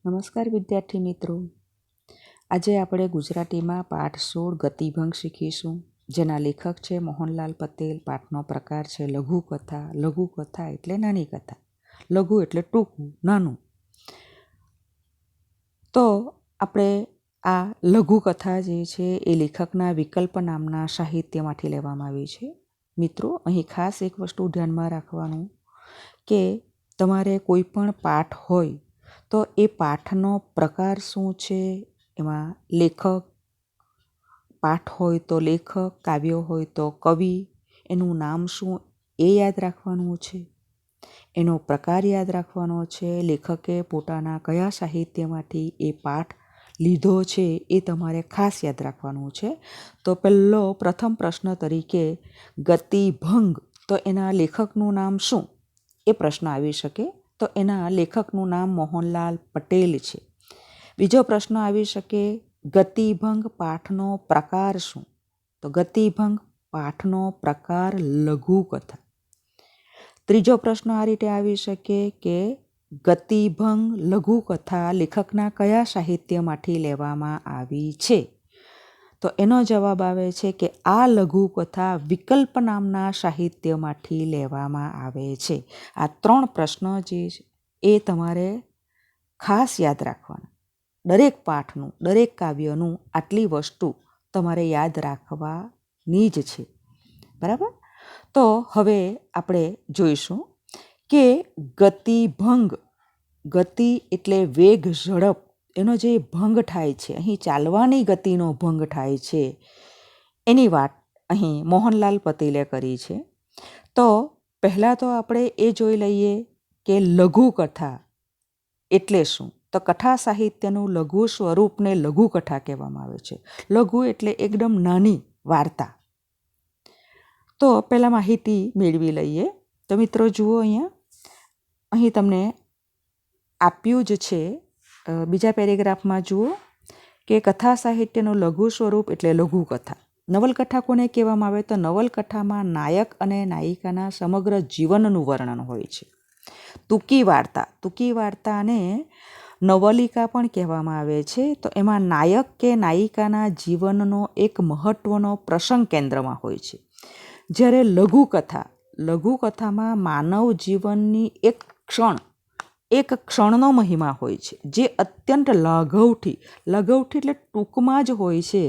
નમસ્કાર વિદ્યાર્થી મિત્રો, આજે આપણે ગુજરાતીમાં પાઠ 16 ગતિભંગ શીખીશું, જેના લેખક છે મોહનલાલ પટેલ. પાઠનો પ્રકાર છે લઘુકથા. લઘુકથા એટલે નાની કથા. લઘુ એટલે ટૂંકું, નાનું. તો આપણે આ લઘુકથા જે છે એ લેખકના વિકલ્પ નામના સાહિત્યમાંથી લેવામાં આવી છે. મિત્રો, અહીં ખાસ એક વસ્તુ ધ્યાનમાં રાખવાનું કે તમારે કોઈ પણ પાઠ હોય તો એ પાઠનો પ્રકાર શું છે, એમાં લેખક, પાઠ હોય તો લેખક, કાવ્ય હોય તો કવિ, એનું નામ શું એ યાદ રાખવાનું છે, એનો પ્રકાર યાદ રાખવાનો છે, લેખકે પોતાના કયા સાહિત્યમાંથી એ પાઠ લીધો છે એ તમારે ખાસ યાદ રાખવાનું છે. તો પ્રથમ પ્રશ્ન તરીકે ગતિભંગ, તો એના લેખકનું નામ શું, એ પ્રશ્ન આવી શકે. તો એના લેખકનું નામ મોહનલાલ પટેલ છે. બીજો પ્રશ્ન આવી શકે, ગતિભંગ પાઠનો પ્રકાર શું? તો ગતિભંગ પાઠનો પ્રકાર લઘુકથા. ત્રીજો પ્રશ્ન આ રીતે આવી શકે કે ગતિભંગ લઘુકથા લેખકના કયા સાહિત્યમાંથી લેવામાં આવી છે? તો એનો જવાબ આવે છે કે આ લઘુકથા વિકલ્પ નામના સાહિત્યમાંથી લેવામાં આવે છે. આ 3 પ્રશ્નો જે છે એ તમારે ખાસ યાદ રાખવાના. દરેક પાઠનું, દરેક કાવ્યનું આટલી વસ્તુ તમારે યાદ રાખવાની જ છે. બરાબર? તો હવે આપણે જોઈશું કે ગતિભંગ, ગતિ એટલે વેગ, ઝડપ, એનો જે ભંગ થાય છે, અહીં ચાલવાની ગતિનો ભંગ થાય છે, એની વાત અહીં મોહનલાલ પટેલે કરી છે. તો પહેલાં તો આપણે એ જોઈ લઈએ કે લઘુકથા એટલે શું. તો કથા સાહિત્યનું લઘુ સ્વરૂપને લઘુકથા કહેવામાં આવે છે. લઘુ એટલે એકદમ નાની વાર્તા. તો પહેલાં માહિતી મેળવી લઈએ. તો મિત્રો જુઓ, અહીં તમને આપ્યું જ છે. બીજા પેરેગ્રાફમાં જુઓ કે કથા સાહિત્યનું લઘુ સ્વરૂપ એટલે લઘુકથા. નવલકથા કોને કહેવામાં આવે? તો નવલકથામાં નાયક અને નાયિકાના સમગ્ર જીવનનું વર્ણન હોય છે. ટૂંકી વાર્તા, ટૂંકી વાર્તાને નવલિકા પણ કહેવામાં આવે છે. તો એમાં નાયક કે નાયિકાના જીવનનો એક મહત્વનો પ્રસંગ કેન્દ્રમાં હોય છે. જ્યારે લઘુકથા, લઘુકથામાં માનવ જીવનની એક ક્ષણનો મહિમા હોય છે, જે અત્યંત લાઘવથી એટલે ટૂંકમાં જ હોય છે,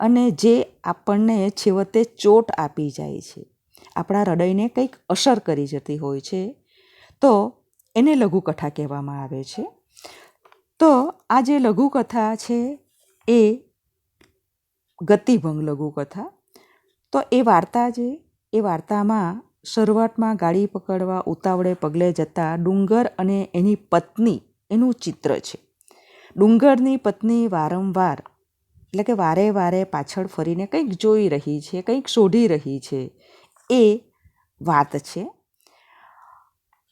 અને જે આપણને છેવટે ચોટ આપી જાય છે, આપણા હૃદયને કંઈક અસર કરી જતી હોય છે. તો એને લઘુકથા કહેવામાં આવે છે. તો આ જે લઘુકથા છે એ ગતિભંગ લઘુકથા. તો એ વાર્તામાં શરૂઆતમાં ગાડી પકડવા ઉતાવળે પગલે જતા ડુંગર અને એની પત્ની, એનું ચિત્ર છે. ડુંગરની પત્ની વારંવાર, એટલે કે વારે વારે પાછળ ફરીને કંઈક જોઈ રહી છે, કંઈક શોધી રહી છે, એ વાત છે.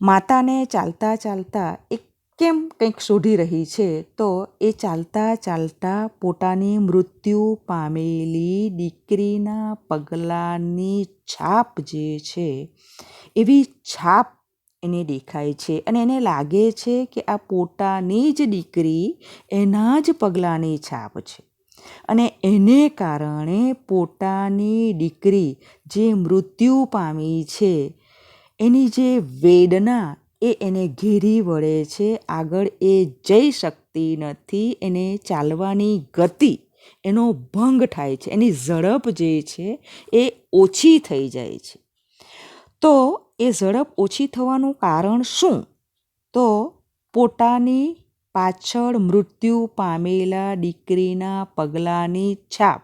માતાને ચાલતા ચાલતા એક કેમ કંઈક શોધી રહી છે? તો એ ચાલતા ચાલતા પોતાની મૃત્યુ પામેલી દીકરીના પગલાંની છાપ જે છે, એવી છાપ એને દેખાય છે, અને એને લાગે છે કે આ પોતાની જ દીકરી, એના જ પગલાંની છાપ છે, અને એને કારણે પોતાની દીકરી જે મૃત્યુ પામી છે, એની જે વેદના એ એને ઘેરી વળે છે. આગળ એ જઈ શકતી નથી, એને ચાલવાની ગતિ, એનો ભંગ થાય છે, એની ઝડપ જે છે એ ઓછી થઈ જાય છે. તો એ ઝડપ ઓછી થવાનું કારણ શું? તો પોતાની પાછળ મૃત્યુ પામેલા દીકરીના પગલાંની છાપ,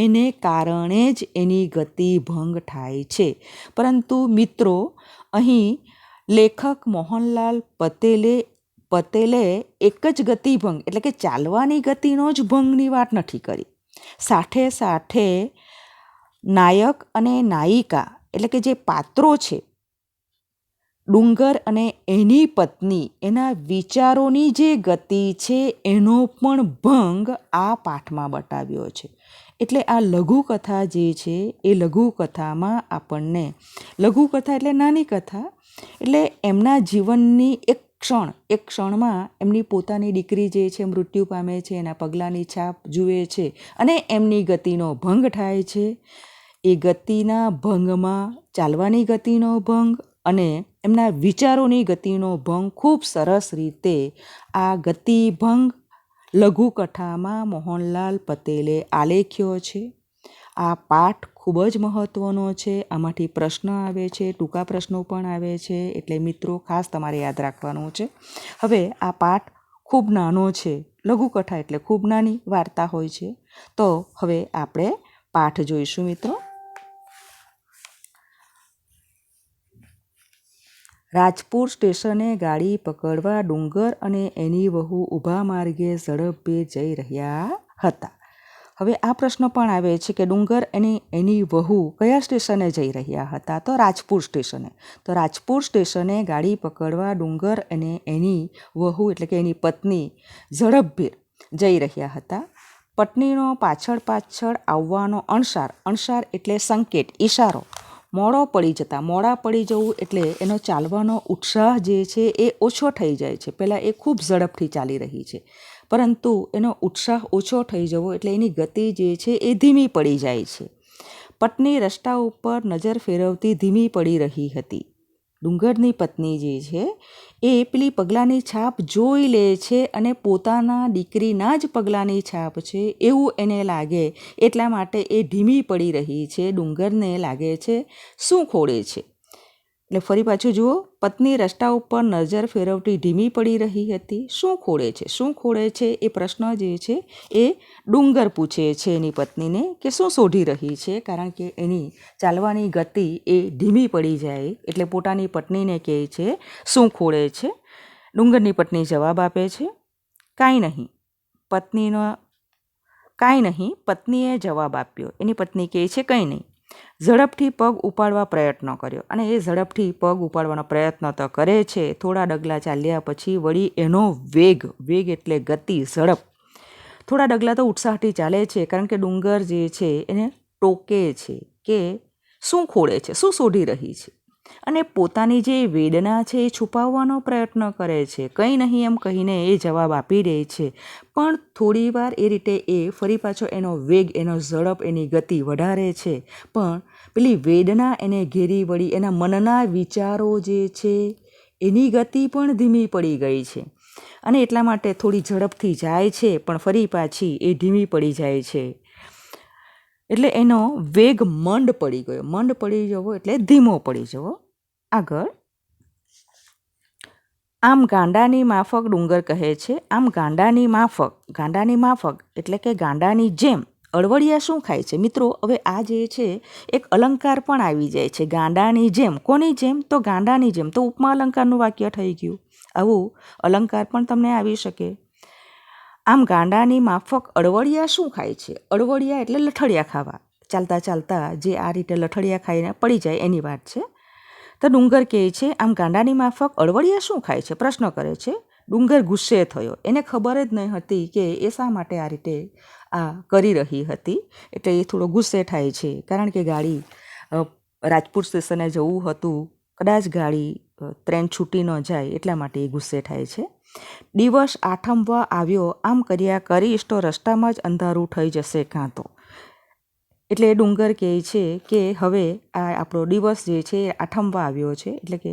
એને કારણે જ એની ગતિ ભંગ થાય છે. પરંતુ મિત્રો, અહીં લેખક મોહનલાલ પટેલે એક જ ગતિભંગ એટલે કે ચાલવાની ગતિનો જ ભંગની વાત નથી કરી. સાથે સાથે નાયક અને નાયિકા એટલે કે જે પાત્રો છે, ડુંગર અને એની પત્ની, એના વિચારોની જે ગતિ છે, એનો પણ ભંગ આ પાઠમાં બતાવ્યો છે. એટલે આ લઘુકથા જે છે એ લઘુકથામાં આપણને, લઘુકથા એટલે નાની કથા, એટલે એમના જીવનની એક એક ક્ષણમાં એમની પોતાની દીકરી જે છે મૃત્યુ પામે છે, એના પગલાંની છાપ જુએ છે અને એમની ગતિનો ભંગ થાય છે. એ ગતિના ભંગમાં ચાલવાની ગતિનો ભંગ અને એમના વિચારોની ગતિનો ભંગ ખૂબ સરસ રીતે આ ગતિભંગ લઘુકથામાં મોહનલાલ પટેલે આલેખ્યો છે. આ પાઠ ખૂબ જ મહત્ત્વનો છે. આમાંથી પ્રશ્ન આવે છે, ટૂંકા પ્રશ્નો પણ આવે છે, એટલે મિત્રો ખાસ તમારે યાદ રાખવાનું છે. હવે આ પાઠ ખૂબ નાનો છે. લઘુકથા એટલે ખૂબ નાની વાર્તા હોય છે. તો હવે આપણે પાઠ જોઈશું મિત્રો. રાજપુર સ્ટેશને ગાડી પકડવા ડુંગર અને એની વહુ ઊભા માર્ગે ઝડપે જઈ રહ્યા હતા. હવે આ પ્રશ્ન પણ આવે છે કે ડુંગર અને એની વહુ કયા સ્ટેશને જઈ રહ્યા હતા? તો રાજપુર સ્ટેશને. તો રાજપુર સ્ટેશને ગાડી પકડવા ડુંગર અને એની વહુ એટલે કે એની પત્ની ઝડપભેર જઈ રહ્યા હતા. પત્નીનો પાછળ આવવાનો અણસાર એટલે સંકેત, ઈશારો મોડા પડી જવું એટલે એનો ચાલવાનો ઉત્સાહ જે છે એ ઓછો થઈ જાય છે. પહેલાં એ ખૂબ ઝડપથી ચાલી રહી છે, પરંતુ એનો ઉત્સાહ ઓછો થઈ જવો એટલે એની ગતિ જે છે એ ધીમી પડી જાય છે. પત્ની રસ્તા ઉપર નજર ફેરવતી ધીમી પડી રહી હતી. ડુંગરની પત્ની જે છે એ પેલી પગલાંની છાપ જોઈ લે છે અને પોતાના દીકરીના જ પગલાંની છાપ છે એવું એને લાગે, એટલા માટે એ ધીમી પડી રહી છે. ડુંગરને લાગે છે શું ખોળે છે. એટલે ફરી પાછું જુઓ, પત્ની રસ્તા ઉપર નજર ફેરવતી ધીમી પડી રહી હતી. શું ખોળે છે એ પ્રશ્ન જે છે એ ડુંગર પૂછે છે એની પત્નીને કે શું શોધી રહી છે, કારણ કે એની ચાલવાની ગતિ એ ધીમી પડી જાય એટલે પોતાની પત્નીને કહે છે શું ખોળે છે. ડુંગરની પત્ની જવાબ આપે છે કાંઈ નહીં. પત્નીએ જવાબ આપ્યો. એની પત્ની કહે છે કંઈ નહીં. ઝડપથી પગ ઉપાડવા પ્રયત્ન કર્યો અને એ ઝડપથી પગ ઉપાડવાનો પ્રયત્ન તો કરે છે. થોડા ડગલા ચાલ્યા પછી વળી એનો વેગ એટલે ગતિ, ઝડપ. થોડા ડગલા તો ઉત્સાહથી ચાલે છે, કારણ કે ડુંગર જે છે એને ટોકે છે કે શું ખોળે છે, શું શોધી રહી છે, અને પોતાની જે વેદના છે એ છુપાવવાનો પ્રયત્ન કરે છે. કંઈ નહીં એમ કહીને એ જવાબ આપી દે છે, પણ થોડીવાર એ રીતે એ ફરી પાછો એનો વેગ, એનો ઝડપ, એની ગતિ વધારે છે. પણ પેલી વેદના એને ઘેરી વળી એના મનના વિચારો જે છે એની ગતિ પણ ધીમી પડી ગઈ છે અને એટલા માટે થોડી ઝડપથી જાય છે, પણ ફરી પાછી એ ધીમી પડી જાય છે. એટલે એનો વેગ મંદ પડી ગયો. મંદ પડી જવો એટલે ધીમો પડી જવો. આગળ, આમ ગાંડાની માફક ડુંગર કહે છે. આમ ગાંડાની માફક એટલે કે ગાંડાની જેમ અળવડિયા શું ખાય છે? મિત્રો, હવે આ જે છે એક અલંકાર પણ આવી જાય છે. ગાંડાની જેમ. કોની જેમ? તો ગાંડાની જેમ. તો ઉપમા અલંકારનું વાક્ય થઈ ગયું. આવું અલંકાર પણ તમને આવી શકે. આમ ગાંડાની માફક અળવડિયા શું ખાય છે? અળવડિયા એટલે લથડિયા ખાવા. ચાલતા જે આ રીતે લથડિયા ખાઈને પડી જાય એની વાત છે. તો ડુંગર કહે છે આમ ગાંડાની માફક અળવડિયા શું ખાય છે? પ્રશ્ન કરે છે. ડુંગર ગુસ્સે થયો. એને ખબર જ નહીં હતી કે એ શા માટે આ રીતે આ કરી રહી હતી. એટલે એ થોડો ગુસ્સે થાય છે, કારણ કે ગાડી રાજપુર સ્ટેશને જવું હતું, કદાચ ગાડી ટ્રેન છૂટી ન જાય એટલા માટે એ ગુસ્સે થાય છે. દિવસ આઠમવા આવ્યો, આમ કર્યા કરીશ તો રસ્તામાં જ અંધારું થઈ જશે કાં તો. એટલે ડુંગર કહે છે કે હવે આ આપણો દિવસ જે છે એ આઠમવા આવ્યો છે, એટલે કે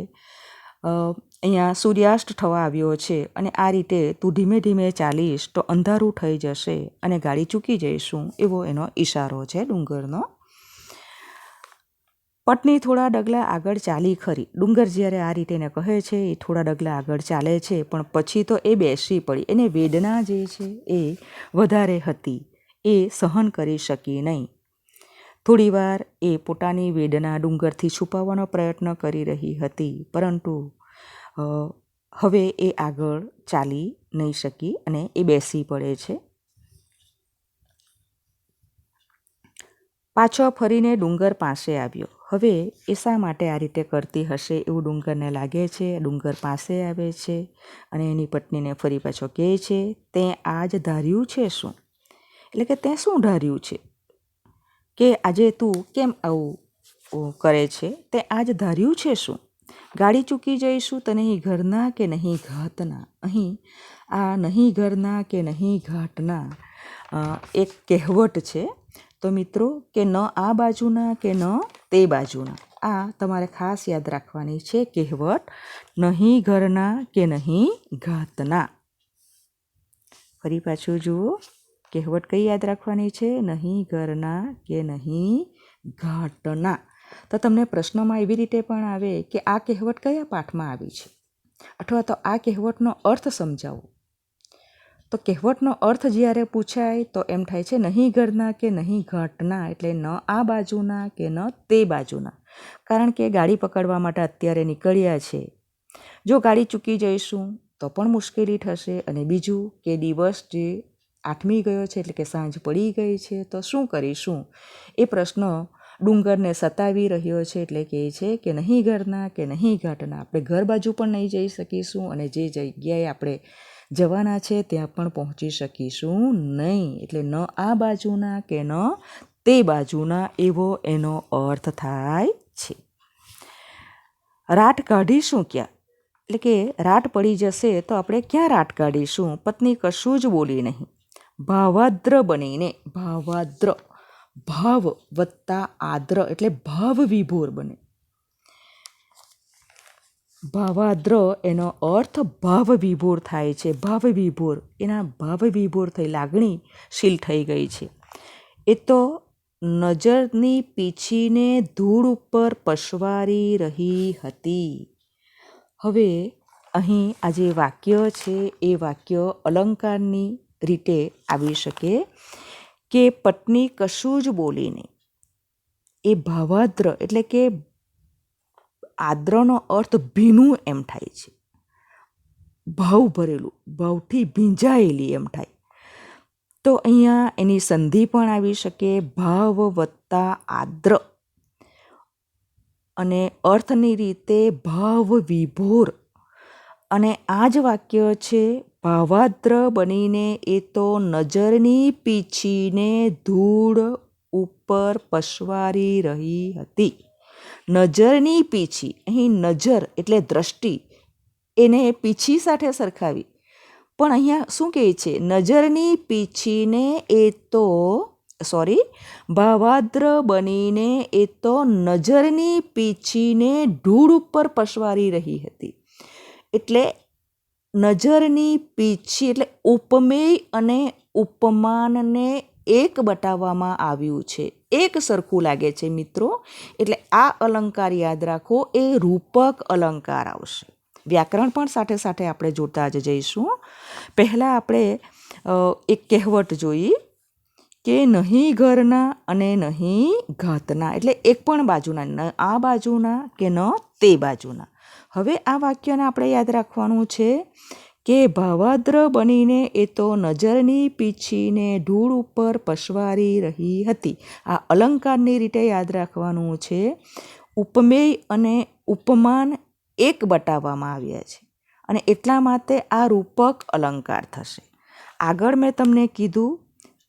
અહીંયા સૂર્યાસ્ત થવા આવ્યો છે, અને આ રીતે તું ધીમે ધીમે ચાલીશ તો અંધારું થઈ જશે અને ગાડી ચૂકી જઈશું, એવો એનો ઈશારો છે ડુંગરનો. પત્ની થોડા ડગલા આગળ ચાલી ખરી. ડુંગર જ્યારે આ રીતે એને કહે છે એ થોડા ડગલા આગળ ચાલે છે, પણ પછી તો એ બેસી પડી. એને વેદના જે છે એ વધારે હતી, એ સહન કરી શકી નહીં. થોડીવાર એ પોતાની વેદના ડુંગરથી છુપાવવાનો પ્રયત્ન કરી રહી હતી, પરંતુ હવે એ આગળ ચાલી નહીં શકી અને એ બેસી પડે છે. પાછો ફરીને ડુંગર પાસે આવ્યો. હવે એ શા માટે આ રીતે કરતી હશે એવું ડુંગરને લાગે છે. ડુંગર પાસે આવે છે અને એની પત્નીને ફરી પાછો કહે છે, તે આજ ધાર્યું છે શું? એટલે કે તે શું ધાર્યું છે કે આજે તું કેમ આવું કરે છે? તે આજ ધાર્યું છે શું? ગાડી ચૂકી જઈશું તો નહીં ઘરના કે નહીં ઘાટના. અહીં આ નહીં ઘરના કે નહીં ઘાટના એક કહેવત છે. તો મિત્રો કે ન આ બાજુના કે ન તે બાજુના, આ તમારે ખાસ યાદ રાખવાની છે કહેવત. નહીં ઘરના કે નહીં ઘાટના. ફરી પાછું જુઓ, કહેવત કઈ યાદ રાખવાની છે? નહીં ઘરના કે નહીં ઘાટના. તો તમને પ્રશ્નમાં એવી રીતે પણ આવે કે આ કહેવત કયા પાઠમાં આવી છે, અથવા તો આ કહેવતનો અર્થ સમજાવો. તો કહેવતનો અર્થ જ્યારે પૂછાય તો એમ થાય છે નહીં ઘરના કે નહીં ઘાટના, એટલે ન આ બાજુના કે ન તે બાજુના. કારણ કે ગાડી પકડવા માટે અત્યારે નીકળ્યા છે. જો ગાડી ચૂકી જઈશું તો પણ મુશ્કેલી થશે. અને બીજું કે દિવસ જે આથમી ગયો છે, એટલે કે સાંજ પડી ગઈ છે, તો શું કરીશું? એ પ્રશ્ન ડુંગરને સતાવી રહ્યો છે. એટલે કહે છે કે નહીં ઘરના કે નહીં ઘાટના. આપણે ઘર બાજુ પણ નહીં જઈ શકીશું, અને જે જગ્યાએ આપણે જવાના છે ત્યાં પણ પહોંચી શકીશું નહીં. એટલે ન આ બાજુના કે ન તે બાજુના એવો એનો અર્થ થાય છે. રાત કાઢીશું ક્યાં? એટલે કે રાત પડી જશે તો આપણે ક્યાં રાત કાઢીશું? પત્ની કશું જ બોલી નહીં. ભાવાદ્ર બનીને, ભાવાદ્ર ભાવ વત્તા આદ્ર એટલે ભાવ વિભોર બને. ભાવાદ્ર એનો અર્થ ભાવ વિભોર થાય છે. ભાવ વિભોર, એના ભાવ વિભોર થઈ, લાગણીશીલ થઈ ગઈ છે. એ તો નજરની પીછીને ધૂળ ઉપર પસવારી રહી હતી. હવે અહીં આ જે વાક્ય છે એ વાક્ય અલંકારની રીતે આવી શકે કે પત્ની કશું જ બોલીને. એ ભાવાદ્ર એટલે કે આદ્રનો અર્થ ભીનું એમ થાય છે. ભાવ ભરેલું, ભાવથી ભીંજાયેલી એમ થાય. તો અહીંયા એની સંધિ પણ આવી શકે, ભાવ વત્તા આદ્ર. અને અર્થની રીતે ભાવ વિભોર. અને આ જ વાક્ય છે ભાવાદ્ર બનીને એ તો નજરની પીછીને ધૂળ ઉપર પસવારી રહી હતી. નજરની પીછી, અહીં નજર એટલે દ્રષ્ટિ, એને પીછી સાથે સરખાવી. પણ અહીંયા શું કહે છે? નજરની પીછીને એ તો ભાવાદ્ર બનીને એ તો નજરની પીછીને ધૂળ ઉપર પસવારી રહી હતી. એટલે નજરની પીછી એટલે ઉપમેય અને ઉપમાનને એક બતાવવામાં આવ્યું છે. એક સરખું લાગે છે મિત્રો. એટલે આ અલંકાર યાદ રાખો, એ રૂપક અલંકાર આવશે. વ્યાકરણ પણ સાથે સાથે આપણે જોતા જ જઈશું. પહેલાં આપણે એક કહેવત જોઈ કે નહીં ઘરના અને નહીં ઘાટના, એટલે એક પણ બાજુના, ન આ બાજુના કે ન તે બાજુના. હવે આ વાક્યને આપણે યાદ રાખવાનું છે કે ભાવાદ્ર બનીને એ તો નજરની પીછીને ધૂળ ઉપર પસવારી રહી હતી. આ અલંકારની રીતે યાદ રાખવાનું છે. ઉપમેય અને ઉપમાન એક બતાવવામાં આવ્યા છે, અને એટલા માટે આ રૂપક અલંકાર થશે. આગળ મેં તમને કીધું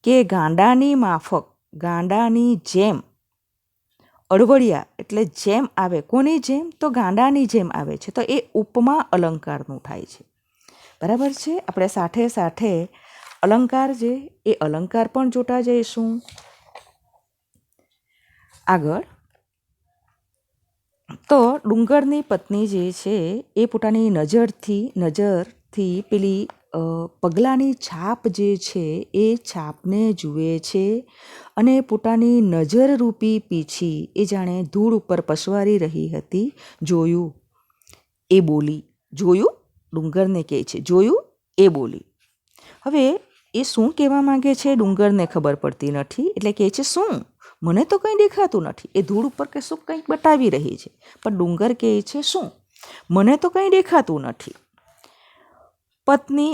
કે ગાંડાની માફક, ગાંડાની જેમ, અડવડિયા એટલે જેમ આવે. કોની જેમ? તો ગાંડાની જેમ આવે છે. તો એ ઉપમા અલંકારનું થાય છે. બરાબર છે? આપણે સાથે સાથે અલંકાર જે એ અલંકાર પણ જોતા જઈશું. આગળ તો ડુંગરની પત્ની જે છે એ પોતાની નજરથી પેલી પગલાંની છાપ જે છે એ છાપને જુએ છે, અને પોતાની નજરરૂપી પીછી એ જાણે ધૂળ ઉપર પસવારી રહી હતી. જોયું એ બોલી. જોયું ડુંગરને કહે છે, જોયું એ બોલી. હવે એ શું કહેવા માંગે છે ડુંગરને ખબર પડતી નથી. એટલે કહે છે શું? મને તો કંઈ દેખાતું નથી. એ ધૂળ ઉપર કે શું કંઈક બતાવી રહી છે, પણ ડુંગર કહે છે શું? મને તો કંઈ દેખાતું નથી. પત્ની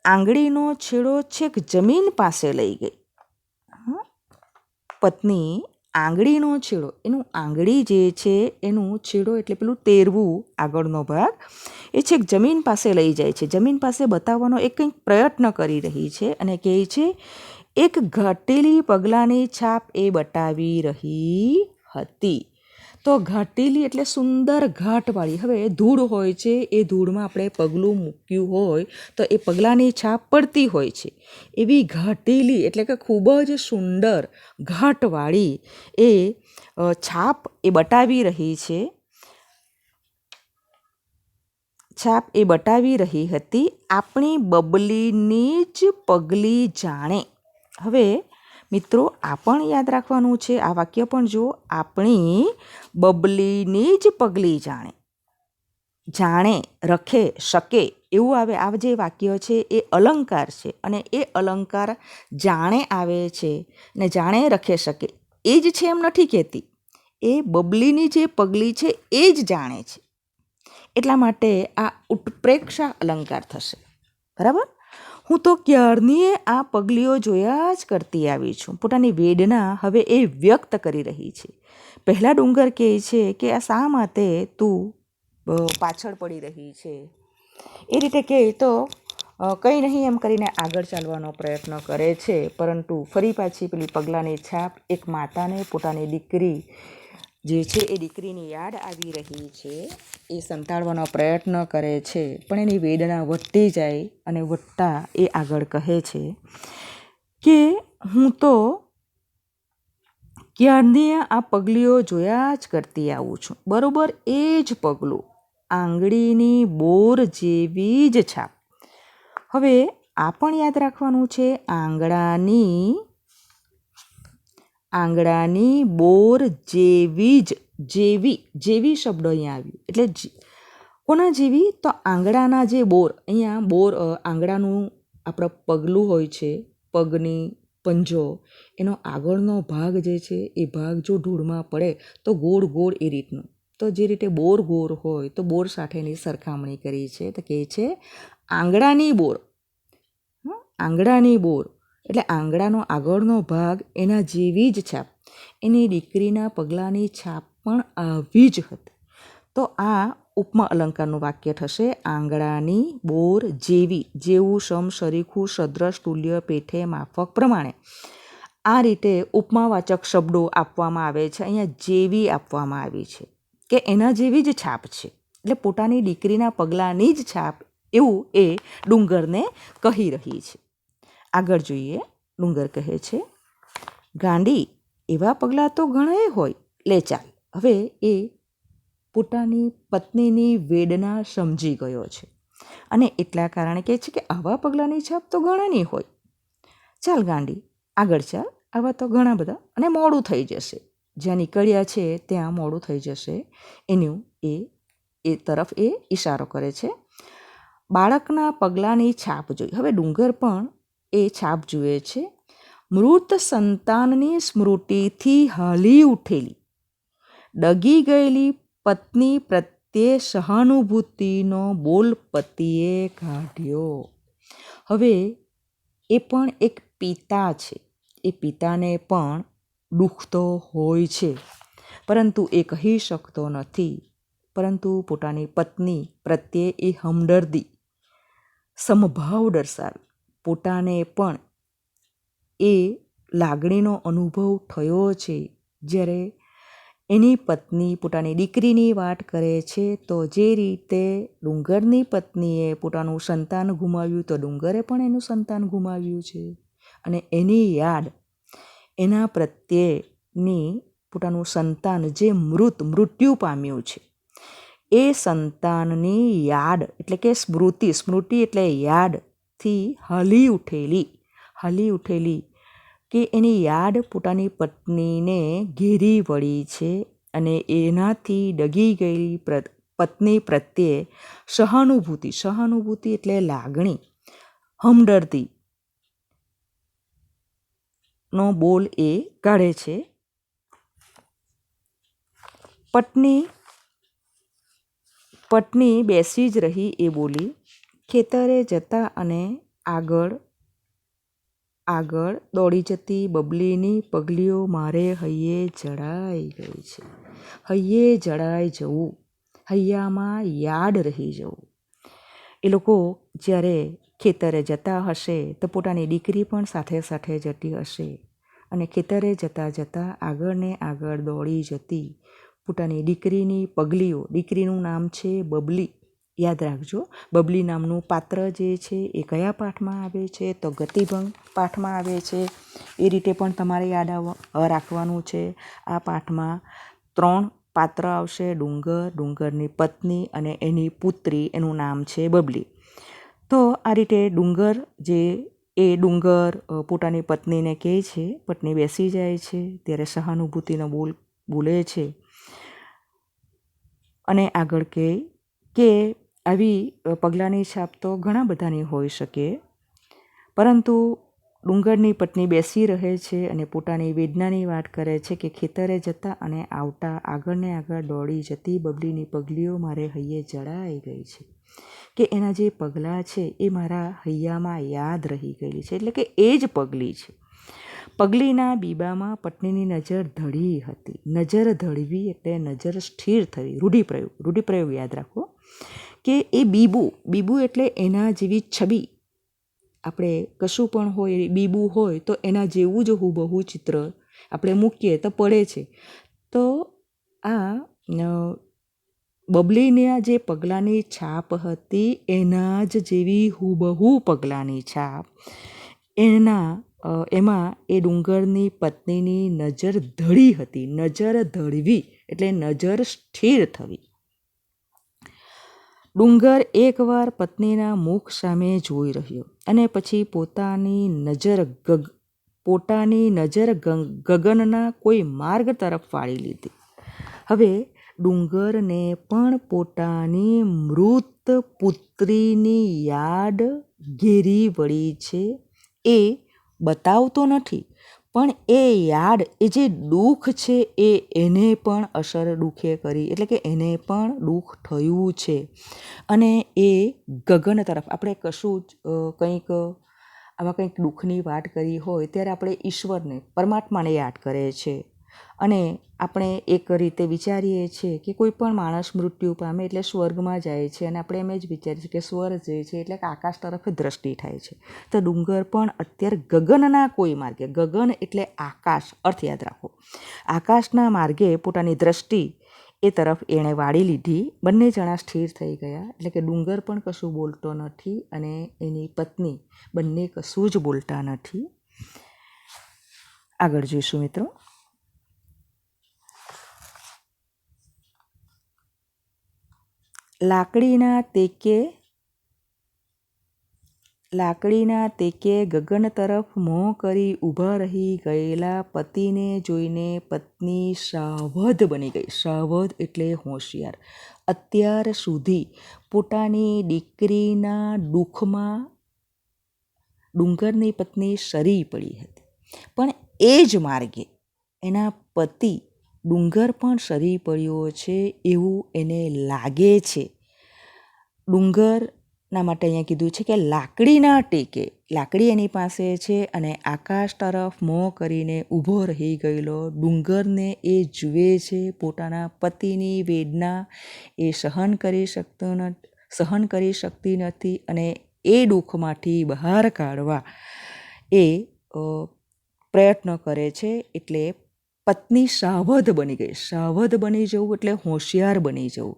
આંગળીનો છેડો છેક જમીન પાસે લઈ ગઈ. પત્ની આંગળીનો છેડો, એનું આંગળી જે છે એનું છેડો એટલે પેલું તેરવું આગળનો ભાગ, એ છેક જમીન પાસે લઈ જાય છે. જમીન પાસે બતાવવાનો એ કંઈક પ્રયત્ન કરી રહી છે, અને કહે છે એક ઘટેલી પગલાંની છાપ એ બતાવી રહી હતી. તો ઘાટેલી એટલે સુંદર ઘાટવાળી. હવે ધૂળ હોય છે, એ ધૂળમાં આપણે પગલું મૂક્યું હોય તો એ પગલાંની છાપ પડતી હોય છે. એવી ઘાટેલી એટલે કે ખૂબ જ સુંદર ઘાટવાળી એ છાપ એ બતાવી રહી છે. છાપ એ બતાવી રહી હતી આપણી બબલીની જ પગલી જાણે. હવે મિત્રો આ પણ યાદ રાખવાનું છે, આ વાક્ય પણ જો, આપણી બબલીની જ પગલી જાણે. જાણે, રખે, શકે એવું આવે. આ જે વાક્ય છે એ અલંકાર છે અને એ અલંકાર જાણે આવે છે ને જાણે, રખે, શકે એ જ છે એમ નથી કહેતી. એ બબલીની જે પગલી છે એ જ જાણે છે. એટલા માટે આ ઉત્પ્રેક્ષા અલંકાર થશે. બરાબર. હું તો ક્યારની આ પગલીઓ જોયા જ કરતી આવી છું. પોતાની વેદના હવે એ વ્યક્ત કરી રહી છે. પહેલાં ડુંગર કહે છે કે આ શા માટે તું પાછળ પડી રહી છે. એ રીતે કહે તો કંઈ નહીં એમ કરીને આગળ ચાલવાનો પ્રયત્ન કરે છે, પરંતુ ફરી પાછી પેલી પગલાંની છાપ એક માતાને પોતાની દીકરી જે છે એ દીકરીની યાદ આવી રહી છે. એ સંતાડવાનો પ્રયત્ન કરે છે, પણ એની વેદના વધતી જાય અને વધતા એ આગળ કહે છે કે હું તો ક્યારની આ પગલીઓ જોયા જ કરતી આવું છું. બરોબર એ જ પગલું, આંગળીની બોર જેવી જ છાપ. હવે આ પણ યાદ રાખવાનું છે, આંગળાની બોર જેવી જ. જેવી શબ્દ અહીંયા આવ્યું એટલે કોના જેવી? તો આંગળાના જે બોર. અહીંયા બોર આંગળાનું આપણું પગલું હોય છે, પગની પંજો, એનો આગળનો ભાગ જે છે એ ભાગ જો ધૂળમાં પડે તો ગોળ ગોળ એ રીતનું. તો જે રીતે બોર ગોળ હોય તો બોર સાથેની સરખામણી કરી છે તો કહે છે આંગળાની બોર. આંગળાની બોર એટલે આંગળાનો આગળનો ભાગ એના જેવી જ છાપ. એની દીકરીના પગલાંની છાપ પણ આવી જ હતી. તો આ ઉપમા અલંકારનું વાક્ય થશે આંગળાની બોર જેવી. જેવું, સમ, સરીખું, સદ્રશ, તુલ્ય, પેઠે, માફક પ્રમાણે. આ રીતે ઉપમાવાચક શબ્દો આપવામાં આવે છે. અહીંયા જેવી આપવામાં આવી છે કે એના જેવી જ છાપ છે, એટલે પોતાની દીકરીના પગલાંની જ છાપ એવું એ ડુંગરને કહી રહી છે. આગળ જોઈએ. ડુંગર કહે છે ગાંડી એવા પગલાં તો ઘણાએ હોય, લે ચાલ. હવે એ પોતાની પત્નીની વેદના સમજી ગયો છે અને એટલા કારણે કહે છે કે આવા પગલાંની છાપ તો ઘણાની હોય. ચાલ ગાંડી આગળ ચાલ, આવા તો ઘણા બધા, અને મોડું થઈ જશે. જ્યાં નીકળ્યા છે ત્યાં મોડું થઈ જશે એનું એ તરફ એ ઈશારો કરે છે. બાળકના પગલાંની છાપ જોઈ. હવે ડુંગર પણ એ છાપ જુએ છે. મૃત સંતાનની સ્મૃતિથી હાલી ઉઠેલી ડગી ગયેલી પત્ની પ્રત્યે સહાનુભૂતિનો બોલ પતિએ કાઢ્યો. હવે એ પણ એક પિતા છે. એ પિતાને પણ દુઃખ તો હોય છે, પરંતુ એ કહી શકતો નથી. પરંતુ પોતાની પત્ની પ્રત્યે એ હમદર્દી, સમભાવ દર્શાવે. પોતાને પણ એ લાગણીનો અનુભવ થયો છે. જ્યારે એની પત્ની પોતાની દીકરીની વાત કરે છે તો જે રીતે ડુંગરની પત્નીએ પોતાનું સંતાન ગુમાવ્યું તો ડુંગરે પણ એનું સંતાન ગુમાવ્યું છે અને એની યાદ, એના પ્રત્યેની પોતાનું સંતાન જે મૃત્યુ પામ્યું છે એ સંતાનની યાદ એટલે કે સ્મૃતિ એટલે યાદથી હાલી ઉઠેલી કે એની યાદ પોતાની પત્નીને ઘેરી વળી છે અને એનાથી ડગી ગયેલી પત્ની પ્રત્યે સહાનુભૂતિ એટલે લાગણી, હમદર્દી નો બોલ એ કાઢે છે. પત્ની બેસી જ રહી એ બોલી. ખેતરે જતા અને આગળ દોડી જતી બબલીની પગલીઓ મારે હૈયે જડાઈ ગઈ છે. હૈયે જડાઈ જવું, હૈયામાં યાદ રહી જવું. એ લોકો જ્યારે ખેતરે જતા હશે તો પોતાની દીકરી પણ સાથે સાથે જતી હશે અને ખેતરે જતાં આગળ ને આગળ દોડી જતી પોતાની દીકરીની પગલીઓ, દીકરીનું નામ છે બબલી, યાદ રાખજો. બબલી નામનું પાત્ર જે છે એ કયા પાઠમાં આવે છે? તો ગતિભંગ પાઠમાં આવે છે. એ રીતે પણ તમારે યાદ રાખવાનું છે. આ પાઠમાં 3 પાત્ર આવશે: ડુંગર, ડુંગરની પત્ની અને એની પુત્રી, એનું નામ છે બબલી. તો આ રીતે ડુંગર ડુંગર પોતાની પત્નીને કહે છે, પત્ની બેસી જાય છે ત્યારે સહાનુભૂતિનો બોલે છે અને આગળ કહે કે આવી પગલાંની છાપ તો ઘણા બધાની હોઈ શકે, પરંતુ ડુંગરની પત્ની બેસી રહે છે અને પોતાની વેદનાની વાત કરે છે કે ખેતરે જતા અને આવતા આગળ ને આગળ દોડી જતી બબલીની પગલીઓ મારે હૈયે જડાઈ ગઈ છે, કે એના જે પગલાં છે એ મારા હૈયામાં યાદ રહી ગઈ છે. એટલે કે એ જ પગલી છે. પગલીના બીબામાં પત્નીની નજર ધડી હતી. નજર ધડવી એટલે નજર સ્થિર થવી. રૂઢિપ્રયોગ યાદ રાખો કે એ બીબું એટલે એના જેવી છબી. આપણે કશું પણ હોય, બીબું હોય તો એના જેવું જ હુબહુ ચિત્ર આપણે મૂકીએ તો પડે છે. તો આ બબલીના જે પગલાંની છાપ હતી એના જ જેવી હુબહુ પગલાંની છાપ એમાં એ ડુંગરની પત્નીની નજર ધડી હતી. નજર ધડવી એટલે નજર સ્થિર થવી. ડુંગર એકવાર પત્નીના મુખ સામે જોઈ રહ્યો અને પછી પોતાની નજર ગગનના કોઈ માર્ગ તરફ વાળી લીધી. હવે ડુંગરને પણ પોતાની મૃત પુત્રીની યાદ ઘેરી વળી છે. એ બતાવતો નથી, પણ એ યાદ, એ જે દુઃખ છે એને પણ અસર દુઃખે કરી, એટલે કે એને પણ દુઃખ થયું છે. અને એ ગગન તરફ, આપણે કશું જ કંઈક દુઃખની વાત કરી હોય ત્યારે આપણે ઈશ્વરને, પરમાત્માને યાદ કરે છે. અને આપણે એક રીતે વિચારીએ છીએ કે કોઈ પણ માણસ મૃત્યુ પામે એટલે સ્વર્ગમાં જાય છે અને આપણે એમ જ વિચારીએ છીએ કે સ્વર્ગ જે છે એટલે કે આકાશ તરફ દ્રષ્ટિ થાય છે. તો ડુંગર પણ અત્યારે ગગનના કોઈ માર્ગે, ગગન એટલે આકાશ, અર્થ યાદ રાખો, આકાશના માર્ગે પોતાની દ્રષ્ટિ એ તરફ એણે વાળી લીધી. બંને જણા સ્થિર થઈ ગયા. એટલે કે ડુંગર પણ કશું બોલતો નથી અને એની પત્ની બંને કશું જ બોલતા નથી. આગળ જોઈશું મિત્રો. લાકડીના તેકે ગગન તરફ મોં કરી ઊભા રહી ગયેલા પતિને જોઈને પત્ની સાવધ બની ગઈ. સાવધ એટલે હોશિયાર. અત્યાર સુધી પોતાની દીકરીના દુઃખમાં ડુંગરની પત્ની સરી પડી હતી, પણ એ જ માર્ગે એના પતિ ડુંગર પણ સરી પડ્યો છે એવું એને લાગે છે. ડુંગરના માટે અહીંયા કીધું છે કે લાકડીના ટેકે, લાકડી એની પાસે છે અને આકાશ તરફ મોં કરીને ઊભો રહી ગયેલો ડુંગરને એ જુએ છે. પોતાના પતિની વેદના એ સહન કરી શકતી નથી અને એ દુઃખમાંથી બહાર કાઢવા એ પ્રયત્ન કરે છે. એટલે પત્ની સાવધ બની ગઈ. સાવધ બની જવું એટલે હોશિયાર બની જવું,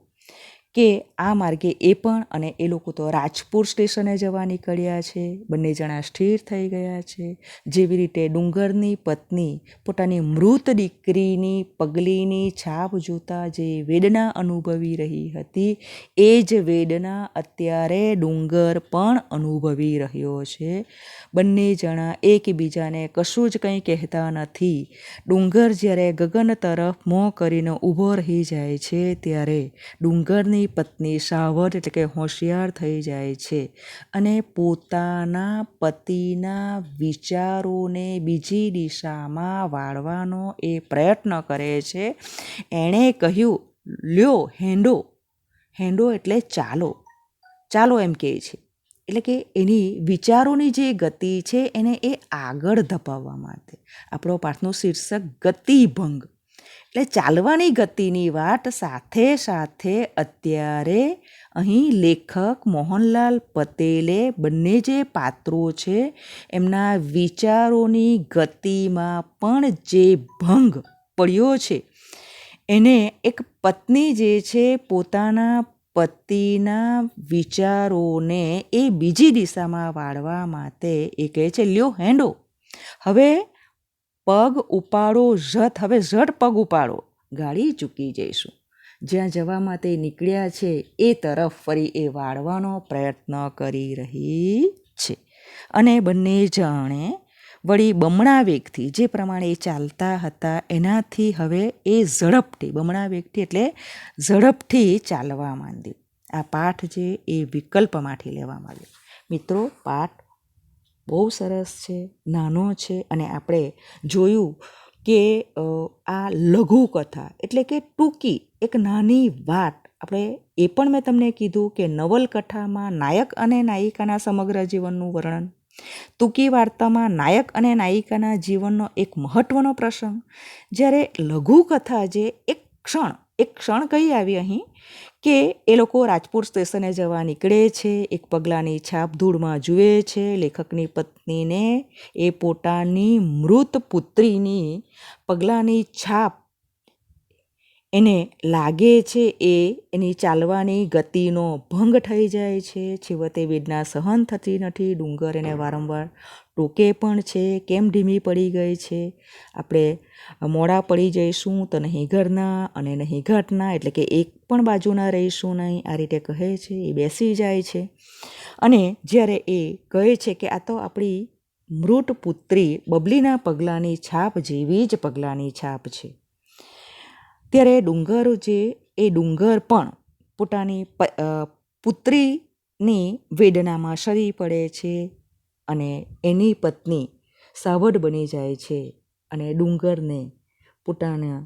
કે આ માર્ગે એ પણ, અને એ લોકો તો રાજપુર સ્ટેશને જવા નીકળ્યા છે. બંને જણા સ્થિર થઈ ગયા છે. જેવી રીતે ડુંગરની પત્ની પોતાની મૃત દીકરીની પગલીની છાપ જોતા જે વેદના અનુભવી રહી હતી એ જ વેદના અત્યારે ડુંગર પણ અનુભવી રહ્યો છે. બંને જણા એકબીજાને કશું જ કંઈ કહેતા નથી. ડુંગર જ્યારે ગગન તરફ મોં કરીને ઊભો રહી જાય છે ત્યારે ડુંગરની પત્ની સાવધ એટલે કે હોશિયાર થઈ જાય છે અને પોતાના પતિના વિચારોને બીજી દિશામાં વાળવાનો એ પ્રયત્ન કરે છે. એણે કહ્યું, લ્યો હેંડો એટલે ચાલો એમ કહે છે. એટલે કે એની વિચારોની જે ગતિ છે એને એ આગળ ધપાવવા માટે. આપણો પાઠનું શીર્ષક ગતિભંગ, એટલે ચાલવાની ગતિની વાત સાથે સાથે અત્યારે અહીં લેખક મોહનલાલ પટેલે બંને જે પાત્રો છે એમના વિચારોની ગતિમાં પણ જે ભંગ પડ્યો છે એને એક પત્ની જે છે પોતાના પતિના વિચારોને એ બીજી દિશામાં વાળવા માટે એ કહે છે લ્યો હેંડો, હવે પગ ઉપાડો ઝટ, હવે ઝટ પગ ઉપાડો, ગાડી ચૂકી જઈશું. જ્યાં જવા માટે નીકળ્યા છે એ તરફ ફરી એ વાળવાનો પ્રયત્ન કરી રહી છે. અને બંને જણે વળી બમણા વેગથી, જે પ્રમાણે એ ચાલતા હતા એનાથી હવે એ ઝડપથી, બમણા વેગથી એટલે ઝડપથી ચાલવા માંડ્યું. આ પાઠ છે એ વિકલ્પમાંથી લેવામાં આવ્યો. મિત્રો, પાઠ બહુ સરસ છે, નાનો છે, અને આપણે જોયું કે આ લઘુકથા એટલે કે ટૂંકી એક નાની વાત. આપણે એ પણ મેં તમને કીધું કે નવલકથામાં નાયક અને નાયિકાના સમગ્ર જીવનનું વર્ણન, ટૂંકી વાર્તામાં નાયક અને નાયિકાના જીવનનો એક મહત્ત્વનો પ્રસંગ, જ્યારે લઘુકથા જે એક ક્ષણ કઈ આવી અહીં કે એ લોકો રાજપુર સ્ટેશને જવા નીકળે છે, એક પગલાંની છાપ ધૂળમાં જુએ છે. લેખકની પત્નીને એ પોતાની મૃત પુત્રીની પગલાંની છાપ એને લાગે છે, એની ચાલવાની ગતિનો ભંગ થઈ જાય છે. છેવટે વેદના સહન થતી નથી. ડુંગર એને વારંવાર ટોકે પણ છે, કેમ ધીમી પડી ગઈ છે, આપણે મોડા પડી જઈશું તો નહીં ઘરના અને નહીં ઘાટના, એટલે કે એક પણ બાજુના રહીશું નહીં, આ રીતે કહે છે. એ બેસી જાય છે અને જ્યારે એ કહે છે કે આ તો આપણી મૃત પુત્રી બબલીના પગલાંની છાપ જેવી જ પગલાંની છાપ છે, ત્યારે ડુંગર પણ પોતાની પુત્રીની વેદનામાં સરી પડે છે અને એની પત્ની સાવધ બની જાય છે અને ડુંગરને પોતાના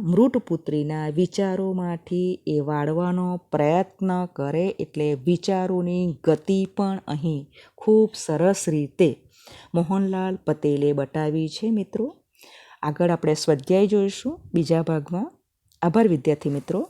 મૃત પુત્રીના વિચારોમાંથી એ વાળવાનો પ્રયત્ન કરે. એટલે વિચારોની ગતિ પણ અહીં ખૂબ સરસ રીતે મોહનલાલ પટેલે બતાવી છે. મિત્રો, આગળ આપણે સ્વાધ્યાય જોઈશું બીજા ભાગમાં. આભાર વિદ્યાર્થી મિત્રો.